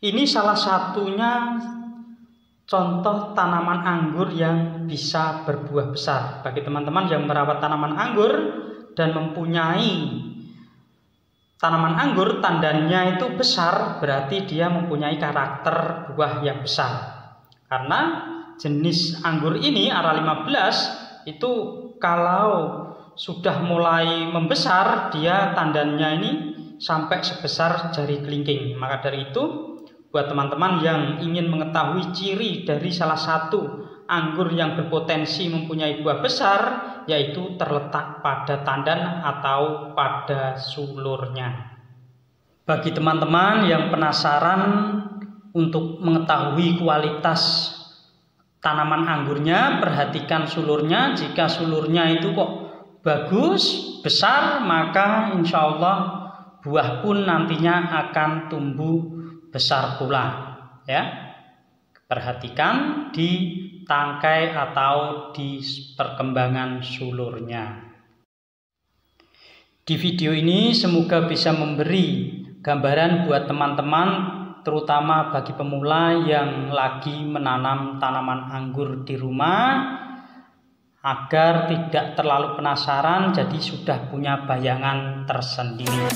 Ini salah satunya contoh tanaman anggur yang bisa berbuah besar. Bagi teman-teman yang merawat tanaman anggur dan mempunyai tanaman anggur tandanya itu besar, berarti dia mempunyai karakter buah yang besar. Karena jenis anggur ini ARA15 itu kalau sudah mulai membesar, dia tandanya ini sampai sebesar jari kelingking. Maka dari itu, buat teman-teman yang ingin mengetahui ciri dari salah satu anggur yang berpotensi mempunyai buah besar, yaitu terletak pada tandan atau pada sulurnya. Bagi teman-teman yang penasaran untuk mengetahui kualitas tanaman anggurnya, perhatikan sulurnya. Jika sulurnya itu kok bagus, besar, maka insya Allah buah pun nantinya akan tumbuh besar pula, ya. Perhatikan di tangkai atau di perkembangan sulurnya. Di video ini semoga bisa memberi gambaran buat teman-teman, terutama bagi pemula yang lagi menanam tanaman anggur di rumah, agar tidak terlalu penasaran, jadi sudah punya bayangan tersendiri.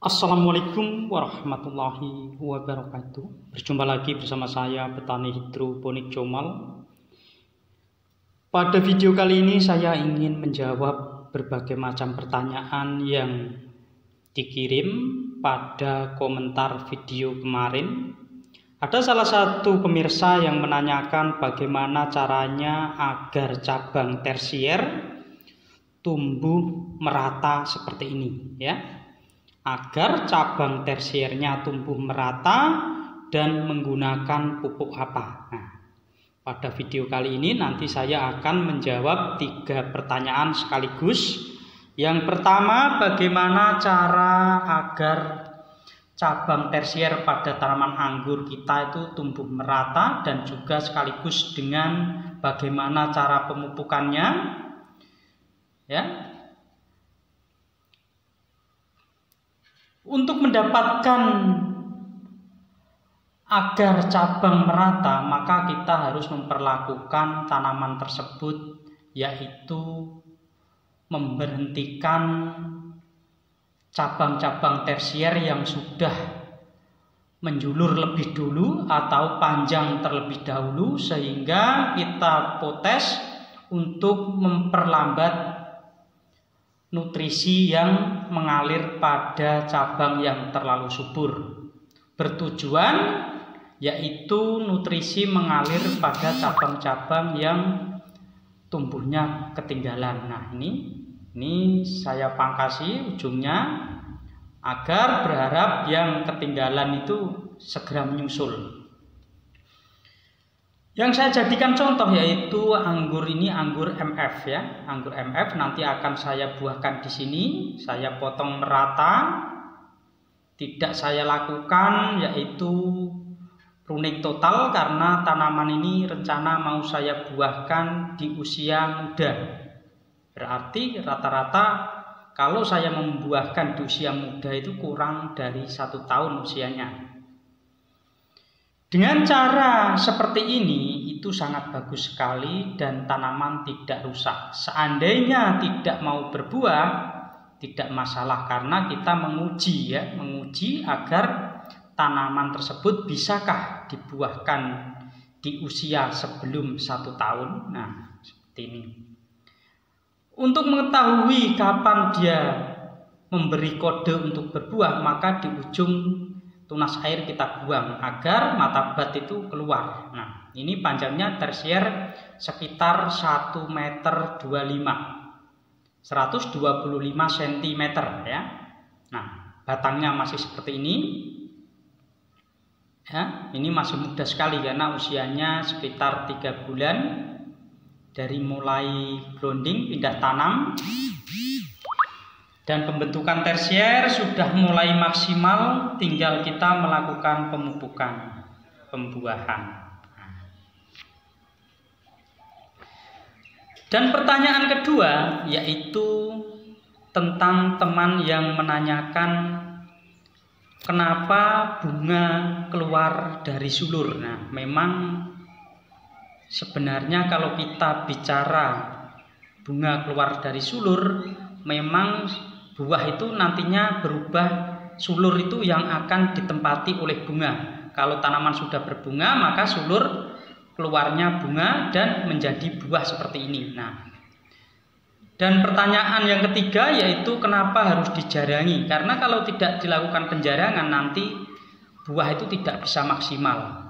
Assalamualaikum warahmatullahi wabarakatuh. Berjumpa lagi bersama saya, petani hidroponik Comal. Pada video kali ini saya ingin menjawab berbagai macam pertanyaan yang dikirim pada komentar video kemarin. Ada salah satu pemirsa yang menanyakan bagaimana caranya agar cabang tersier tumbuh merata seperti ini, ya. Agar cabang tersiernya tumbuh merata dan menggunakan pupuk apa. Nah, pada video kali ini nanti saya akan menjawab 3 pertanyaan sekaligus. Yang pertama, bagaimana cara agar cabang tersier pada tanaman anggur kita itu tumbuh merata, dan juga sekaligus dengan bagaimana cara pemupukannya, ya. Untuk mendapatkan agar cabang merata, maka kita harus memperlakukan tanaman tersebut, yaitu memberhentikan cabang-cabang tersier yang sudah menjulur lebih dulu atau panjang terlebih dahulu, sehingga kita potes untuk memperlambat nutrisi yang mengalir pada cabang yang terlalu subur. Bertujuan yaitu nutrisi mengalir pada cabang-cabang yang tumbuhnya ketinggalan. Nah, ini saya pangkasi ujungnya agar berharap yang ketinggalan itu segera menyusul. Yang saya jadikan contoh yaitu anggur ini, anggur MF, ya. Anggur MF nanti akan saya buahkan di sini. Saya potong merata. tidak saya lakukan, yaitu pruning total, karena tanaman ini rencana mau saya buahkan di usia muda. Berarti rata-rata kalau saya membuahkan di usia muda itu kurang dari 1 tahun usianya. Dengan cara seperti ini itu sangat bagus sekali dan tanaman tidak rusak. Seandainya tidak mau berbuah, tidak masalah, karena kita menguji agar tanaman tersebut bisakah dibuahkan di usia sebelum 1 tahun. Nah, seperti ini. Untuk mengetahui kapan dia memberi kode untuk berbuah, maka di ujung tunas air kita buang agar mata bat itu keluar. Nah, ini panjangnya tersier sekitar 1,25 meter, 125 cm ya. Nah, batangnya masih seperti ini. Ya, ini masih muda sekali karena usianya sekitar 3 bulan dari mulai grounding pindah tanam, dan pembentukan tersier sudah mulai maksimal, tinggal kita melakukan pemupukan, pembuahan. Dan pertanyaan kedua yaitu tentang teman yang menanyakan kenapa bunga keluar dari sulur. Nah, memang sebenarnya kalau kita bicara bunga keluar dari sulur, memang buah itu nantinya berubah, sulur itu yang akan ditempati oleh bunga. Kalau tanaman sudah berbunga, maka sulur keluarnya bunga dan menjadi buah seperti ini. Nah, dan pertanyaan yang ketiga yaitu kenapa harus dijarangi? Karena kalau tidak dilakukan penjarangan nanti buah itu tidak bisa maksimal.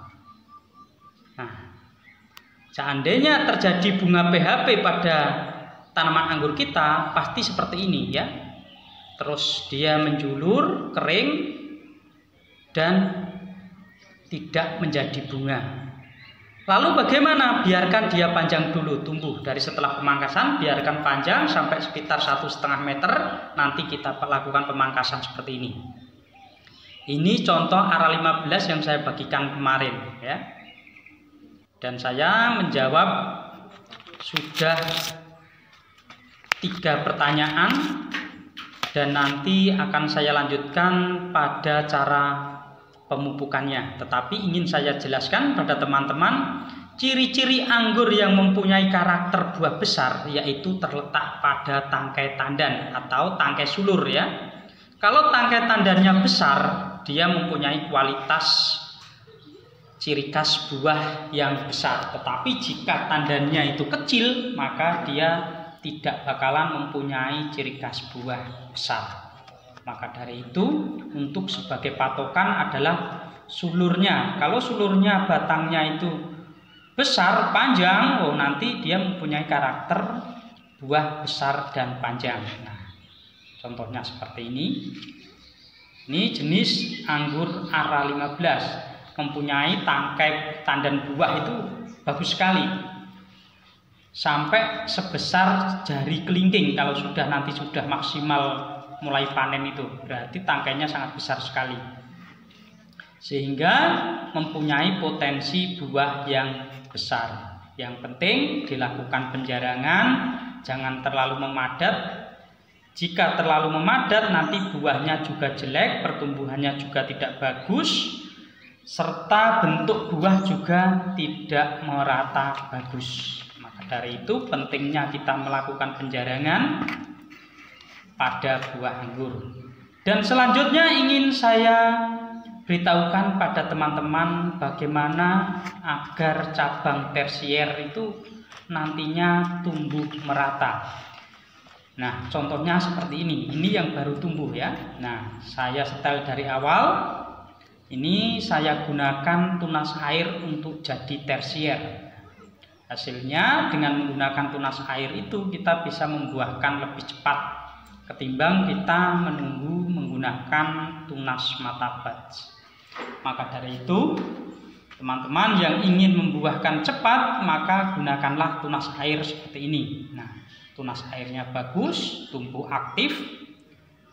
Nah, seandainya terjadi bunga PHP pada tanaman anggur kita, pasti seperti ini ya. Terus dia menjulur, kering, dan tidak menjadi bunga. Lalu bagaimana? Biarkan dia panjang dulu, tumbuh dari setelah pemangkasan, biarkan panjang sampai sekitar 1,5 meter. Nanti kita lakukan pemangkasan seperti ini. Ini contoh ARA 15 yang saya bagikan kemarin ya. Dan saya menjawab sudah 3 pertanyaan, dan nanti akan saya lanjutkan pada cara pemupukannya. Tetapi ingin saya jelaskan pada teman-teman, ciri-ciri anggur yang mempunyai karakter buah besar yaitu terletak pada tangkai tandan atau tangkai sulur ya. Kalau tangkai tandannya besar, dia mempunyai kualitas ciri khas buah yang besar. Tetapi jika tandannya itu kecil, maka dia tidak bakalan mempunyai ciri khas buah besar. Maka dari itu, untuk sebagai patokan adalah sulurnya. Kalau sulurnya batangnya itu besar, panjang, oh nanti dia mempunyai karakter buah besar dan panjang. Nah, contohnya seperti ini. Ini jenis anggur ARA 15, mempunyai tangkai tandan buah itu bagus sekali. Sampai sebesar jari kelingking kalau nanti sudah maksimal mulai panen itu, berarti tangkainya sangat besar sekali, sehingga mempunyai potensi buah yang besar. Yang penting dilakukan penjarangan, jangan terlalu memadat. Jika terlalu memadat nanti buahnya juga jelek, pertumbuhannya juga tidak bagus, serta bentuk buah juga tidak merata bagus. Maka dari itu pentingnya kita melakukan penjarangan pada buah anggur. Dan selanjutnya ingin saya beritahukan pada teman-teman bagaimana agar cabang tersier itu nantinya tumbuh merata. Nah, contohnya seperti ini. Ini yang baru tumbuh ya. Nah, saya setel dari awal. Ini saya gunakan tunas air untuk jadi tersier. Hasilnya dengan menggunakan tunas air itu kita bisa membuahkan lebih cepat ketimbang kita menunggu menggunakan tunas mata batch. Maka dari itu, teman-teman yang ingin membuahkan cepat, maka gunakanlah tunas air seperti ini. Nah, tunas airnya bagus, tumbuh aktif,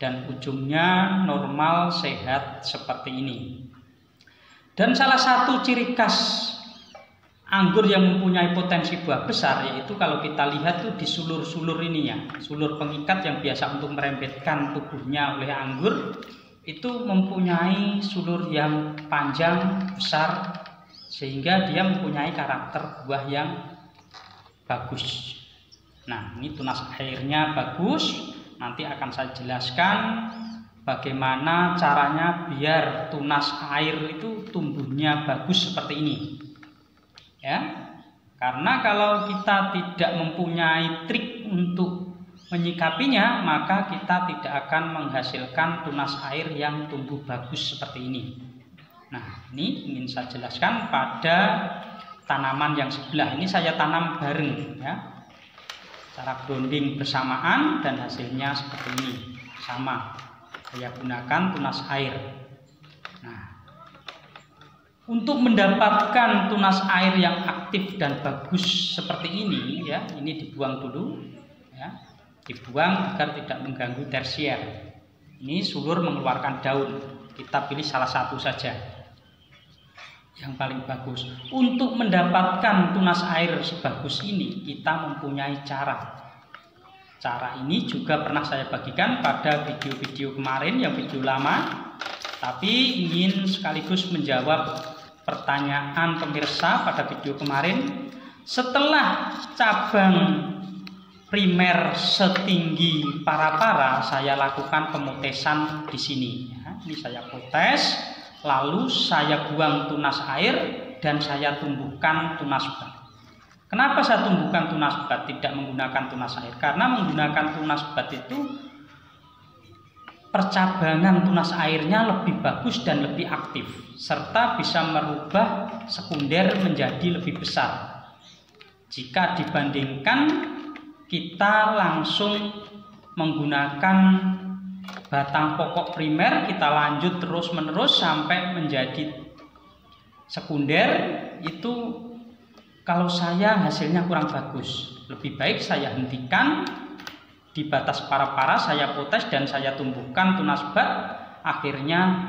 dan ujungnya normal sehat seperti ini. Dan salah satu ciri khas anggur yang mempunyai potensi buah besar yaitu kalau kita lihat tuh di sulur-sulur ini ya, sulur pengikat yang biasa untuk merembetkan tubuhnya oleh anggur itu mempunyai sulur yang panjang besar sehingga dia mempunyai karakter buah yang bagus. Nah, ini tunas airnya bagus. Nanti akan saya jelaskan bagaimana caranya biar tunas air itu tumbuhnya bagus seperti ini. Ya. Karena kalau kita tidak mempunyai trik untuk menyikapinya, maka kita tidak akan menghasilkan tunas air yang tumbuh bagus seperti ini. Nah, ini ingin saya jelaskan pada tanaman yang sebelah. Ini saya tanam bareng ya. Cara grounding bersamaan dan hasilnya seperti ini. Sama. Saya gunakan tunas air. Nah, untuk mendapatkan tunas air yang aktif dan bagus seperti ini ya, ini dibuang dulu ya. Dibuang agar tidak mengganggu tersier. Ini sulur mengeluarkan daun. Kita pilih salah satu saja yang paling bagus. Untuk mendapatkan tunas air sebagus ini kita mempunyai cara. Cara ini juga pernah saya bagikan pada video-video kemarin yang video lama, tapi ingin sekaligus menjawab pertanyaan pemirsa pada video kemarin. Setelah cabang primer setinggi para-para, saya lakukan pemotesan di sini ya. Ini saya potes, lalu saya buang tunas air dan saya tumbuhkan tunas bat. Kenapa saya tumbuhkan tunas bat tidak menggunakan tunas air? Karena menggunakan tunas bat itu percabangan tunas airnya lebih bagus dan lebih aktif, serta bisa merubah sekunder menjadi lebih besar. Jika dibandingkan kita langsung menggunakan batang pokok primer, kita lanjut terus-menerus sampai menjadi sekunder, itu kalau saya hasilnya kurang bagus. Lebih baik saya hentikan di batas para-para, saya potes dan saya tumbuhkan tunas bat, akhirnya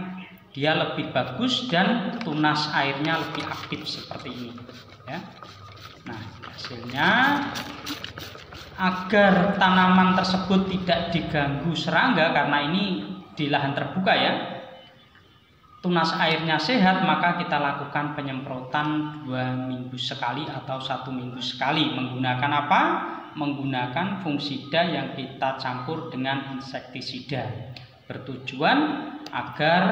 dia lebih bagus dan tunas airnya lebih aktif seperti ini ya. Nah, hasilnya agar tanaman tersebut tidak diganggu serangga, karena ini di lahan terbuka ya, tunas airnya sehat, maka kita lakukan penyemprotan 2 minggu sekali atau 1 minggu sekali. Menggunakan apa? Menggunakan fungisida yang kita campur dengan insektisida, bertujuan agar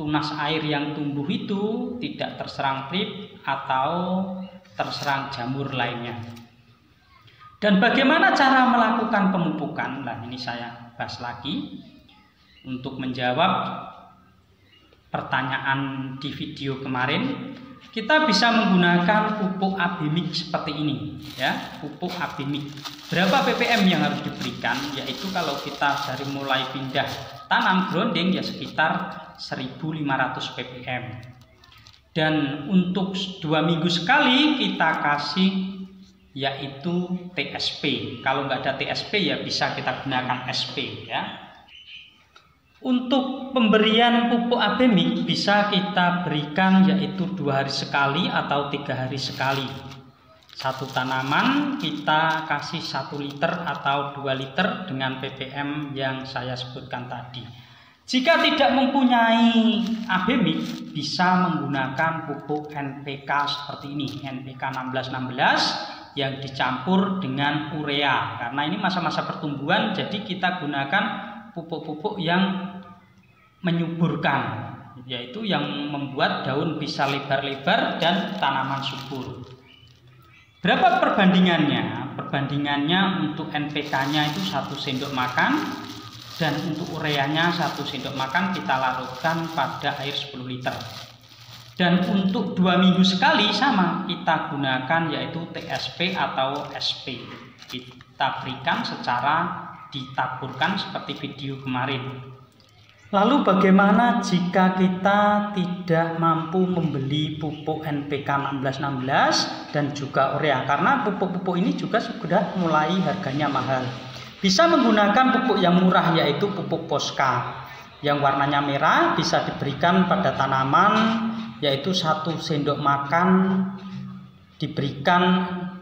tunas air yang tumbuh itu tidak terserang trip atau terserang jamur lainnya. Dan bagaimana cara melakukan pemupukan? Nah, ini saya bahas lagi untuk menjawab pertanyaan di video kemarin. Kita bisa menggunakan pupuk abimik seperti ini ya, pupuk abimik. Berapa ppm yang harus diberikan? Yaitu kalau kita dari mulai pindah tanam grounding ya sekitar 1500 ppm. Dan untuk 2 minggu sekali kita kasih yaitu TSP. Kalau nggak ada TSP ya bisa kita gunakan SP ya. Untuk pemberian pupuk abimik bisa kita berikan yaitu 2 hari sekali atau 3 hari sekali. Satu tanaman kita kasih 1 liter atau 2 liter dengan ppm yang saya sebutkan tadi. Jika tidak mempunyai abimik, bisa menggunakan pupuk NPK seperti ini, NPK 1616 yang dicampur dengan urea. Karena ini masa-masa pertumbuhan, jadi kita gunakan pupuk-pupuk yang menyuburkan, yaitu yang membuat daun bisa lebar-lebar dan tanaman subur. Berapa perbandingannya? Perbandingannya untuk NPK-nya itu 1 sendok makan dan untuk ureanya 1 sendok makan kita larutkan pada air 10 liter. Dan untuk 2 minggu sekali sama kita gunakan yaitu TSP atau SP. Kita berikan secara ditaburkan seperti video kemarin. Lalu bagaimana jika kita tidak mampu membeli pupuk NPK 1616 dan juga urea? Karena pupuk-pupuk ini juga sudah mulai harganya mahal. Bisa menggunakan pupuk yang murah, yaitu pupuk Posca yang warnanya merah, bisa diberikan pada tanaman, yaitu 1 sendok makan diberikan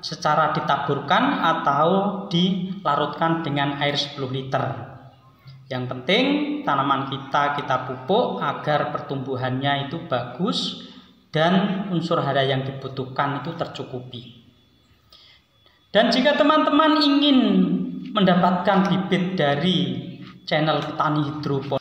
secara ditaburkan atau dilarutkan dengan air 10 liter. Yang penting tanaman kita pupuk agar pertumbuhannya itu bagus dan unsur hara yang dibutuhkan itu tercukupi. Dan jika teman-teman ingin mendapatkan bibit dari channel Petani Hidroponik